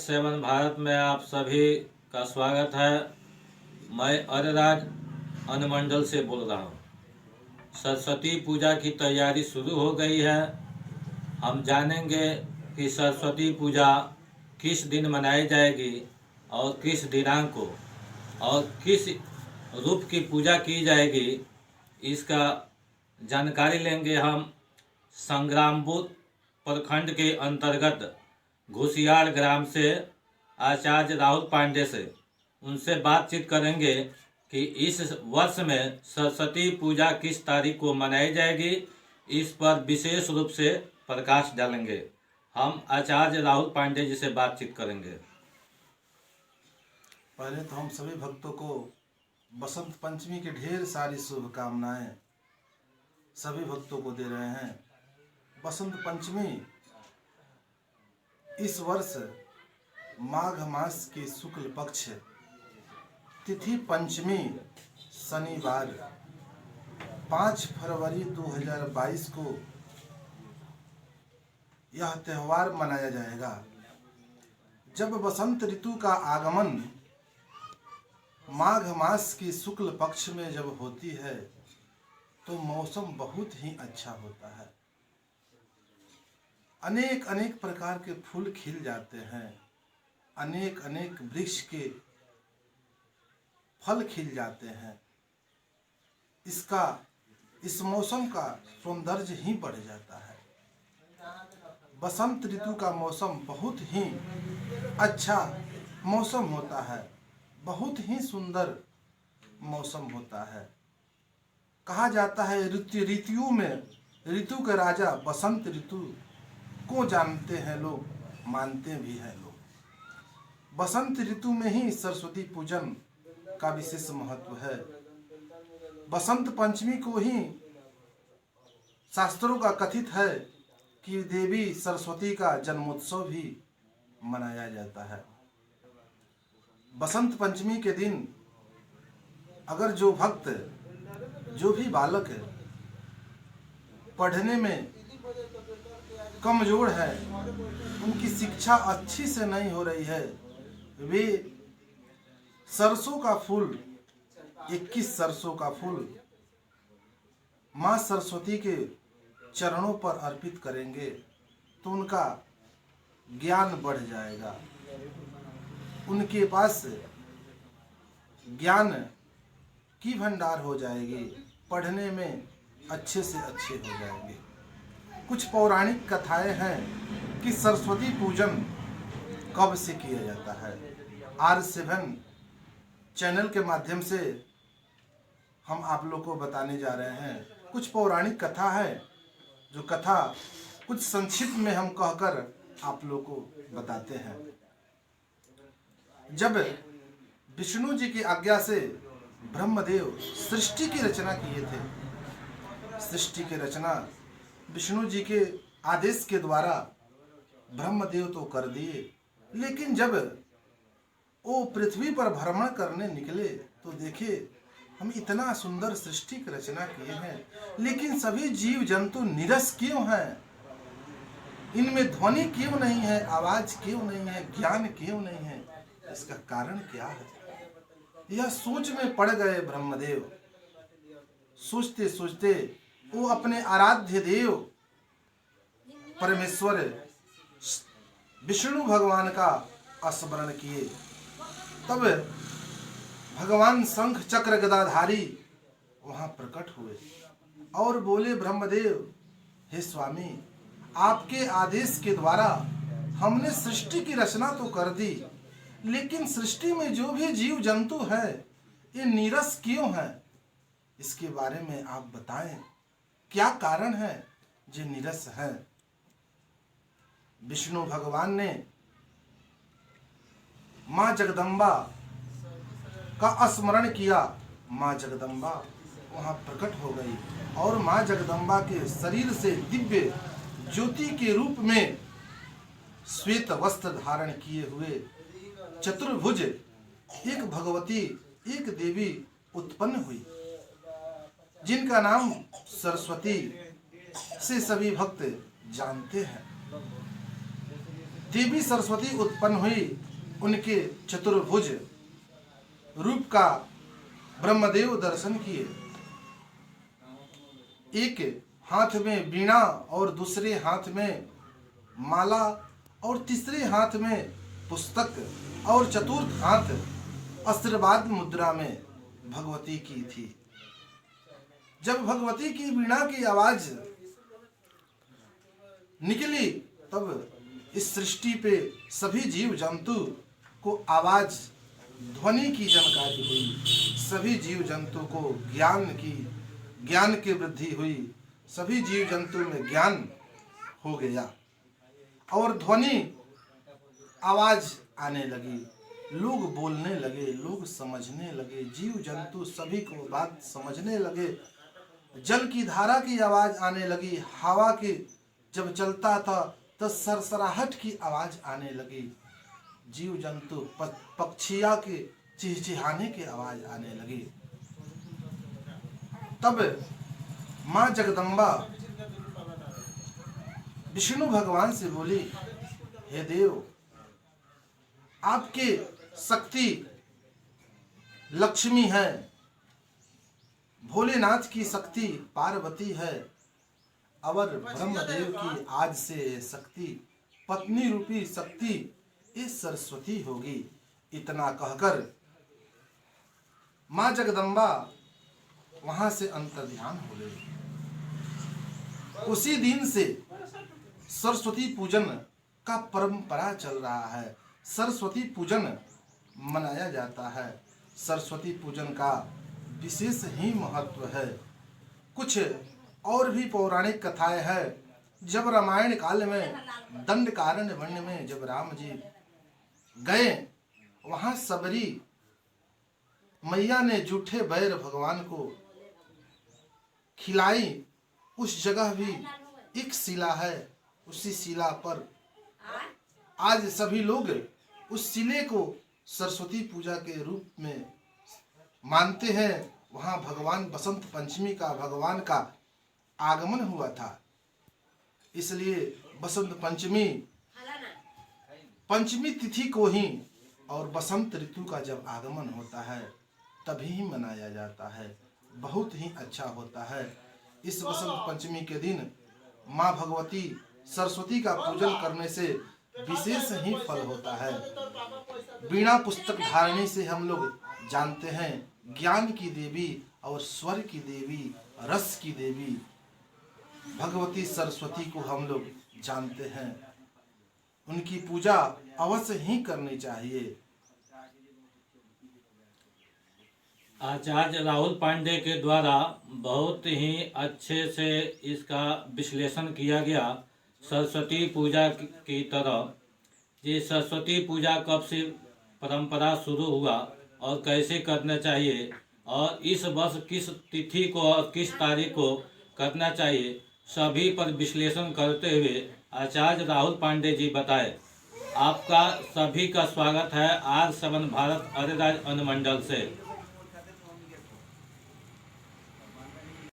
Seven Bharat में आप सभी का स्वागत है। मैं अरराज अनुमंडल से बोल रहा हूँ। सरस्वती पूजा की तैयारी शुरू हो गई है। हम जानेंगे कि सरस्वती पूजा किस दिन मनाई जाएगी और किस दिनांक को और किस रूप की पूजा की जाएगी, इसका जानकारी लेंगे हम संग्रामपुर प्रखंड के अंतर्गत घुसियाड़ ग्राम से आचार्य राहुल पांडे से। उनसे बातचीत करेंगे कि इस वर्ष में सरस्वती पूजा किस तारीख को मनाई जाएगी, इस पर विशेष रूप से प्रकाश डालेंगे। हम आचार्य राहुल पांडे जी से बातचीत करेंगे। पहले तो हम सभी भक्तों को बसंत पंचमी की ढेर सारी शुभकामनाएं सभी भक्तों को दे रहे हैं। बसंत पंचमी इस वर्ष माघ मास के शुक्ल पक्ष तिथि पंचमी शनिवार 5 फरवरी 2022 को यह त्यौहार मनाया जाएगा। जब बसंत ऋतु का आगमन माघ मास की शुक्ल पक्ष में जब होती है तो मौसम बहुत ही अच्छा होता है। अनेक अनेक प्रकार के फूल खिल जाते हैं, अनेक अनेक वृक्ष के फल खिल जाते हैं। इस मौसम का सौंदर्य ही बढ़ जाता है। बसंत ऋतु का मौसम बहुत ही अच्छा मौसम होता है, बहुत ही सुंदर मौसम होता है। कहा जाता है ऋतुओं में ऋतु के राजा बसंत ऋतु को जानते हैं लोग, मानते भी हैं लोग। बसंत ऋतु में ही सरस्वती पूजन का विशेष महत्व है। बसंत पंचमी को ही शास्त्रों का कथित है कि देवी सरस्वती का जन्मोत्सव भी मनाया जाता है। बसंत पंचमी के दिन अगर जो भक्त, जो भी बालक पढ़ने में कमजोर है, उनकी शिक्षा अच्छी से नहीं हो रही है, वे सरसों का फूल 21 सरसों का फूल माँ सरस्वती के चरणों पर अर्पित करेंगे तो उनका ज्ञान बढ़ जाएगा। उनके पास ज्ञान की भंडार हो जाएगी, पढ़ने में अच्छे से अच्छे हो जाएंगे। कुछ पौराणिक कथाएं हैं कि सरस्वती पूजन कब से किया जाता है। R7 चैनल के माध्यम से हम आप लोग को बताने जा रहे हैं। कुछ पौराणिक कथा है, जो कथा कुछ संक्षिप्त में हम कहकर आप लोग को बताते हैं। जब विष्णु जी की आज्ञा से ब्रह्मदेव सृष्टि की रचना किए थे, सृष्टि की रचना विष्णु जी के आदेश के द्वारा ब्रह्मदेव तो कर दिए, लेकिन जब वो पृथ्वी पर भ्रमण करने निकले तो देखे हम इतना सुंदर सृष्टि की रचना किए हैं, लेकिन सभी जीव जंतु नीरस क्यों हैं? इनमें ध्वनि क्यों नहीं है, आवाज क्यों नहीं है, ज्ञान क्यों नहीं है? इसका कारण क्या है? यह सोच में पड़ गए ब्रह्मदेव। सोचते सोचते वो अपने आराध्य देव परमेश्वर विष्णु भगवान का स्मरण किए। तब भगवान शंख चक्र गदाधारी वहां प्रकट हुए और बोले, ब्रह्मदेव, हे स्वामी, आपके आदेश के द्वारा हमने सृष्टि की रचना तो कर दी, लेकिन सृष्टि में जो भी जीव जंतु है ये नीरस क्यों है? इसके बारे में आप बताएं, क्या कारण है जो नीरस है? विष्णु भगवान ने मां जगदम्बा का स्मरण किया। मां जगदम्बा वहां प्रकट हो गई और मां जगदम्बा के शरीर से दिव्य ज्योति के रूप में श्वेत वस्त्र धारण किए हुए चतुर्भुज एक भगवती, एक देवी उत्पन्न हुई, जिनका नाम सरस्वती से सभी भक्त जानते हैं। देवी सरस्वती उत्पन्न हुई। उनके चतुर्भुज रूप का ब्रह्मदेव दर्शन किए। एक हाथ में वीणा और दूसरे हाथ में माला और तीसरे हाथ में पुस्तक और चतुर्थ हाथ आशीर्वाद मुद्रा में भगवती की थी। जब भगवती की वीणा की आवाज निकली तब इस सृष्टि पे सभी जीव जंतु को आवाज ध्वनि की जानकारी हुई। सभी जीव जंतु को ज्ञान की वृद्धि हुई। सभी जीव जंतु में ज्ञान हो गया और ध्वनि आवाज आने लगी। लोग बोलने लगे, लोग समझने लगे, जीव जंतु सभी को बात समझने लगे। जल की धारा की आवाज आने लगी। हवा की जब चलता था तो सरसराहट की आवाज आने लगी। जीव जंतु पक्षियों के चिहचिहाने की आवाज आने लगी। तब मां जगदम्बा विष्णु भगवान से बोली, हे देव, आपके शक्ति लक्ष्मी है, भोलेनाथ की शक्ति पार्वती है और ब्रह्मदेव की आज से शक्ति पत्नी रूपी शक्ति इस सरस्वती होगी। इतना कहकर मां जगदम्बा वहां से अंतर्ध्यान हो गई। उसी दिन से सरस्वती पूजन का परंपरा चल रहा है। सरस्वती पूजन मनाया जाता है। सरस्वती पूजन का विशेष ही महत्व है। कुछ और भी पौराणिक कथाएं हैं। जब रामायण काल में दंडकारण्य में जब राम जी गए, वहां सबरी मैया ने जूठे बैर भगवान को खिलाई। उस जगह भी एक शिला है। उसी शिला पर आज सभी लोग उस शिले को सरस्वती पूजा के रूप में मानते हैं। वहां भगवान बसंत पंचमी का भगवान का आगमन हुआ था। इसलिए बसंत पंचमी तिथि को ही और बसंत ऋतु का जब आगमन होता है तभी ही मनाया जाता है। बहुत ही अच्छा होता है। इस बसंत पंचमी के दिन माँ भगवती सरस्वती का पूजन करने से विशेष ही फल होता है। वीणा पुस्तक धारणी से हम लोग जानते हैं ज्ञान की देवी और स्वर की देवी, रस की देवी भगवती सरस्वती को हम लोग जानते हैं। उनकी पूजा अवश्य ही करनी चाहिए। आचार्य राहुल पांडे के द्वारा बहुत ही अच्छे से इसका विश्लेषण किया गया सरस्वती पूजा की तरह। ये सरस्वती पूजा कब से परंपरा शुरू हुआ और कैसे करना चाहिए और इस वर्ष किस तिथि को और किस तारीख को करना चाहिए, सभी पर विश्लेषण करते हुए आचार्य राहुल पांडे जी बताए। आपका सभी का स्वागत है आर 7 भारत अरेराज अनुमंडल से।